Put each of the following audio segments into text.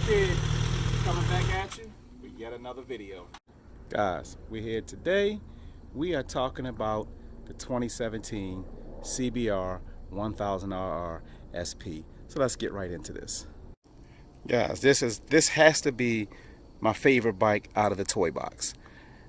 Kid coming back at you with yet another video. Guys, we're here today. We are talking about the 2017 CBR 1000RR SP. So let's get right into this. Guys, this has to be my favorite bike out of the toy box.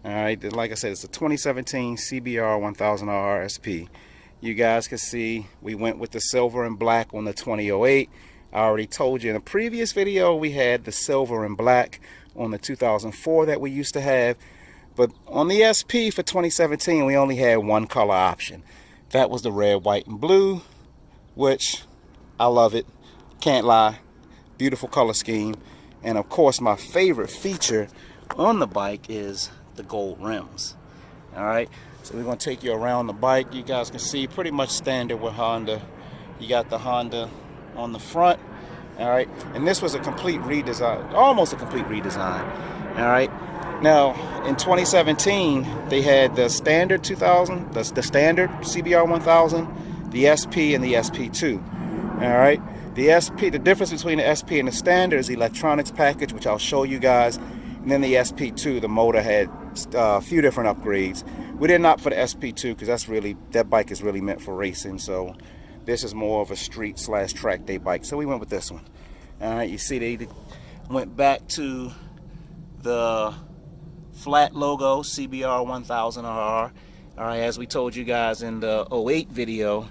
All right, like I said, it's a 2017 CBR 1000RR SP. You guys can see we went with the silver and black on the 2008. I already told you in a previous video we had the silver and black on the 2004 that we used to have. But on the SP for 2017, we only had one color option. That was the red, white, and blue, which I love it. Can't lie. Beautiful color scheme. And of course, my favorite feature on the bike is the gold rims. All right. So we're going to take you around the bike. You guys can see pretty much standard with Honda. You got the Honda on the front. All right. And this was a complete redesign, almost a complete redesign. All right. Now, in 2017, they had the standard 2000, the standard CBR 1000, the SP, and the SP2. All right. The SP, the difference between the SP and the standard is the electronics package, which I'll show you guys. And then the SP2, the motor had a few different upgrades. We didn't opt for the SP2 because that bike is really meant for racing. So this is more of a street / track day bike. So we went with this one. All right, you see they went back to the flat logo CBR 1000RR. All right, as we told you guys in the 08 video,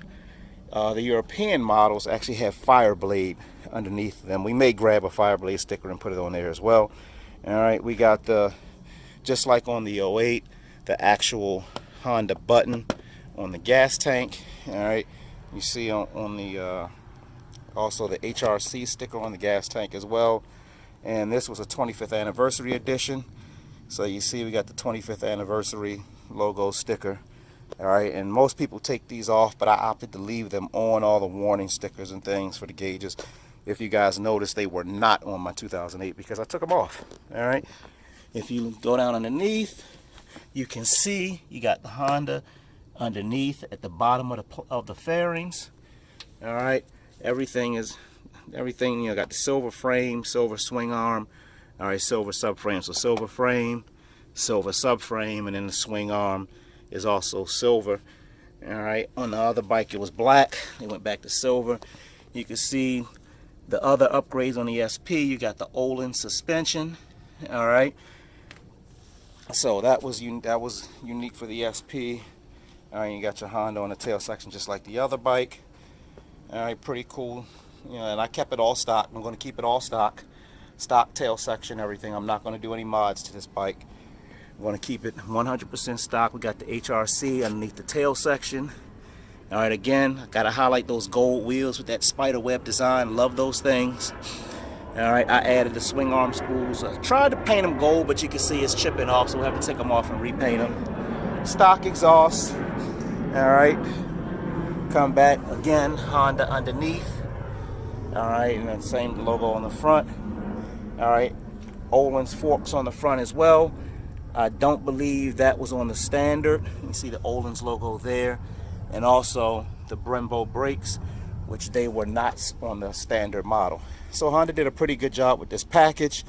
the European models actually have Fireblade underneath them. We may grab a Fireblade sticker and put it on there as well. All right, we got the, just like on the 08, the actual Honda button on the gas tank. All right, you see on the also the HRC sticker on the gas tank as well. And this was a 25th anniversary edition. So you see we got the 25th anniversary logo sticker. All right, and most people take these off, but I opted to leave them on, all the warning stickers and things for the gauges. If you guys notice, they were not on my 2008 because I took them off. All right, if you go down underneath, you can see you got the Honda underneath at the bottom of the fairings. All right, everything, you know, got the silver frame, silver swing arm. All right, silver subframe, so silver frame, silver subframe, and then the swing arm is also silver. All right, on the other bike it was black. They went back to silver. You can see the other upgrades on the SP. You got the Olin suspension. All right, so that was unique for the SP. All right, you got your Honda on the tail section just like the other bike. All right, pretty cool. You know, and I kept it all stock. I'm going to keep it all stock tail section, everything. I'm not going to do any mods to this bike. I'm going to keep it 100% stock. We got the HRC underneath the tail section. All right, again, I got to highlight those gold wheels with that spider web design. Love those things. All right, I added the swing arm spools. I tried to paint them gold, but you can see it's chipping off, so we'll have to take them off and repaint them. Stock exhaust. All right, come back again, Honda underneath. All right, and then same logo on the front. All right, Olin's forks on the front as well. I don't believe that was on the standard. You see the Olin's logo there. And also the Brembo brakes, which they were not on the standard model. So Honda did a pretty good job with this package.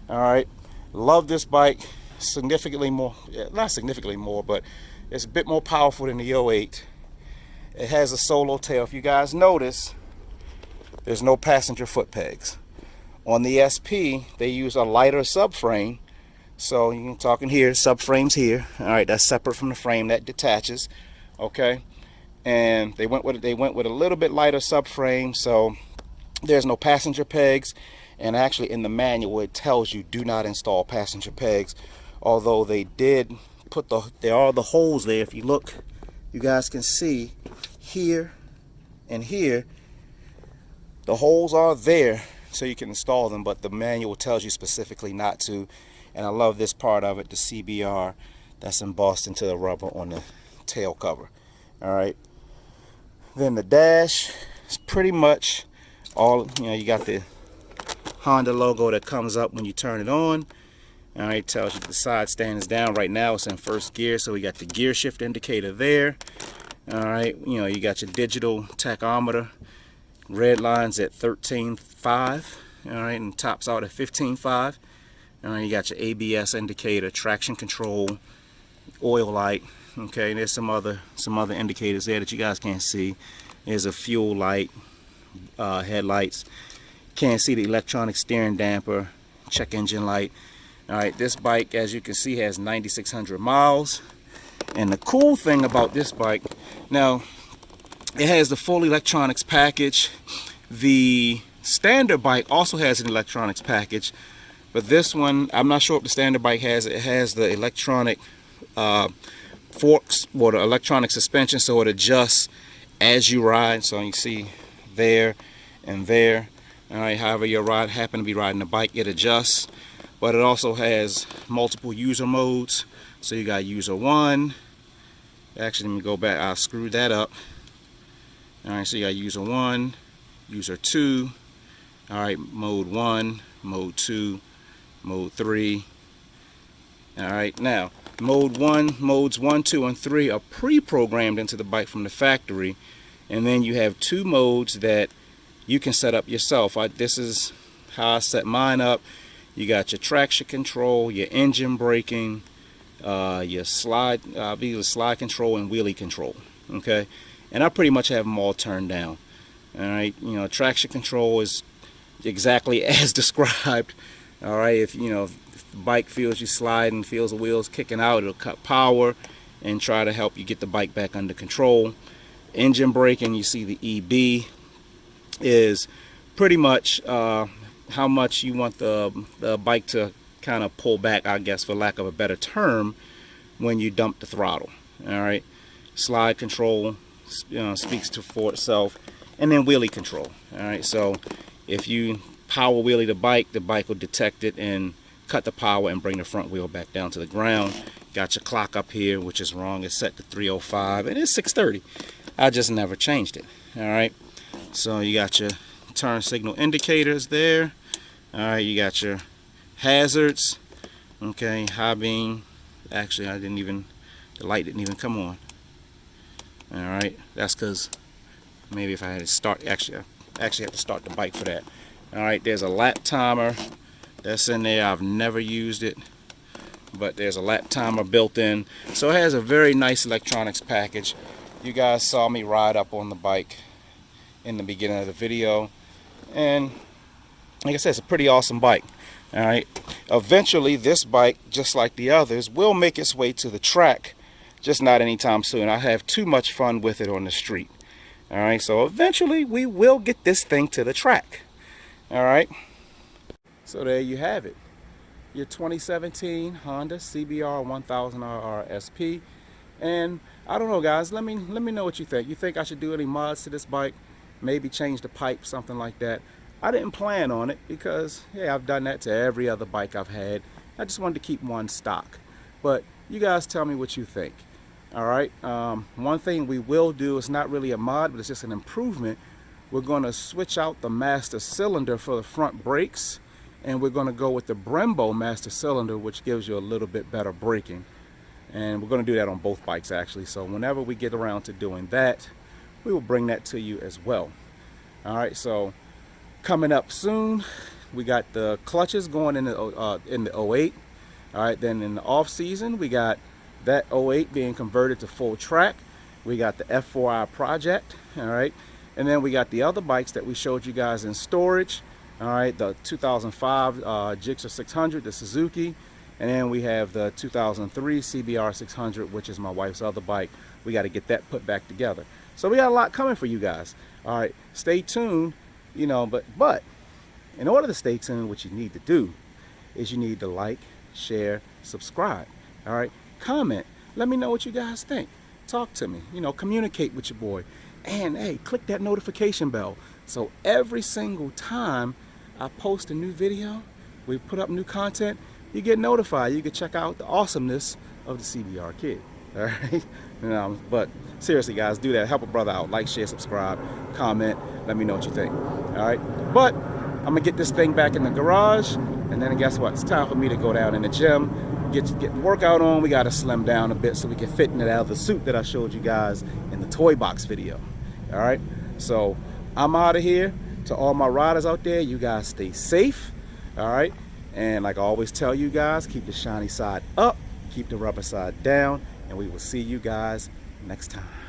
All right, love this bike. Significantly more, not significantly more, but it's a bit more powerful than the 08. It has a solo tail. If you guys notice, there's no passenger foot pegs. On the SP, they use a lighter subframe. So you can talk in here, subframes here. All right, that's separate from the frame, that detaches. Okay, and they went with a little bit lighter subframe, so there's no passenger pegs. And actually, in the manual, it tells you do not install passenger pegs. Although they did put there are the holes there. If you look, you guys can see here and here, the holes are there, so you can install them. But the manual tells you specifically not to. And I love this part of it, the CBR that's embossed into the rubber on the tail cover. All right. Then the dash is pretty much all, you know, you got the Honda logo that comes up when you turn it on. All right, tells you the side stand is down. Right now it's in first gear, so we got the gear shift indicator there. All right, you know, you got your digital tachometer. Red line's at 13.5. all right, and tops out at 15.5. All right, you got your ABS indicator, traction control, oil light. Okay, and there's some other indicators there that you guys can't see. There's a fuel light, headlights. Can't see the electronic steering damper, check engine light. All right, this bike, as you can see, has 9,600 miles. And the cool thing about this bike, now it has the full electronics package. The standard bike also has an electronics package, but this one, I'm not sure if the standard bike has it. It has the electronic forks or the electronic suspension, so it adjusts as you ride. So you see there and there. All right, however you happen to be riding the bike, it adjusts. But it also has multiple user modes. So you got user 1. Actually, let me go back. I screwed that up. All right, so you got user 1, user 2. All right, mode 1, mode 2, mode 3. All right, now modes 1, 2, and 3 are pre-programmed into the bike from the factory, and then you have 2 modes that you can set up yourself. This is how I set mine up. You got your traction control, your engine braking, your slide control and wheelie control. Okay, and I pretty much have them all turned down. All right, you know, traction control is exactly as described. All right, if the bike feels you sliding, feels the wheels kicking out, it'll cut power and try to help you get the bike back under control. Engine braking, you see the EB is pretty much how much you want the bike to kind of pull back, I guess, for lack of a better term, when you dump the throttle. All right, slide control speaks for itself, and then wheelie control. All right, so if you power wheelie the bike will detect it and cut the power and bring the front wheel back down to the ground. Got your clock up here, which is wrong. It's set to 3:05 and it's 6:30. I just never changed it. All right, so you got your turn signal indicators there. All right, you got your hazards. Okay, high beam. Actually, the light didn't even come on. All right, that's because maybe if I had to start, actually have to start the bike for that. All right, there's a lap timer that's in there. I've never used it, but there's a lap timer built in. So it has a very nice electronics package. You guys saw me ride up on the bike in the beginning of the video, and like I said, it's a pretty awesome bike. All right, eventually this bike, just like the others, will make its way to the track, just not anytime soon. I have too much fun with it on the street. All right, so eventually we will get this thing to the track. All right, so there you have it, your 2017 Honda CBR 1000RR SP. And I don't know, guys, let me know what you think. You think I should do any mods to this bike? Maybe change the pipe, something like that. I didn't plan on it because, hey, I've done that to every other bike I've had. I just wanted to keep one stock. But you guys tell me what you think. All right, one thing we will do, is not really a mod, but it's just an improvement. We're going to switch out the master cylinder for the front brakes, and we're going to go with the Brembo master cylinder, which gives you a little bit better braking. And we're going to do that on both bikes, actually. So whenever we get around to doing that, we will bring that to you as well. All right, so coming up soon, we got the clutches going in the 08. All right, then in the off season, we got that 08 being converted to full track. We got the F4i project. All right, and then we got the other bikes that we showed you guys in storage. All right, the 2005 Gixxer 600, the Suzuki, and then we have the 2003 CBR 600, which is my wife's other bike. We got to get that put back together. So we got a lot coming for you guys. All right, stay tuned. You know, but in order to stay tuned, what you need to do is you need to like, share, subscribe. All right, comment. Let me know what you guys think. Talk to me. You know, communicate with your boy. And hey, click that notification bell, so every single time I post a new video, we put up new content, you get notified. You can check out the awesomeness of the CBR kid. All right, but seriously, guys, do that. Help a brother out. Like, share, subscribe, comment. Let me know what you think. All right, but I'm gonna get this thing back in the garage, and then guess what? It's time for me to go down in the gym, get workout on. We gotta slim down a bit so we can fit in out of the suit that I showed you guys in the toy box video. All right, so I'm out of here. To all my riders out there, you guys stay safe. All right. And like I always tell you guys, keep the shiny side up, keep the rubber side down, and we will see you guys next time.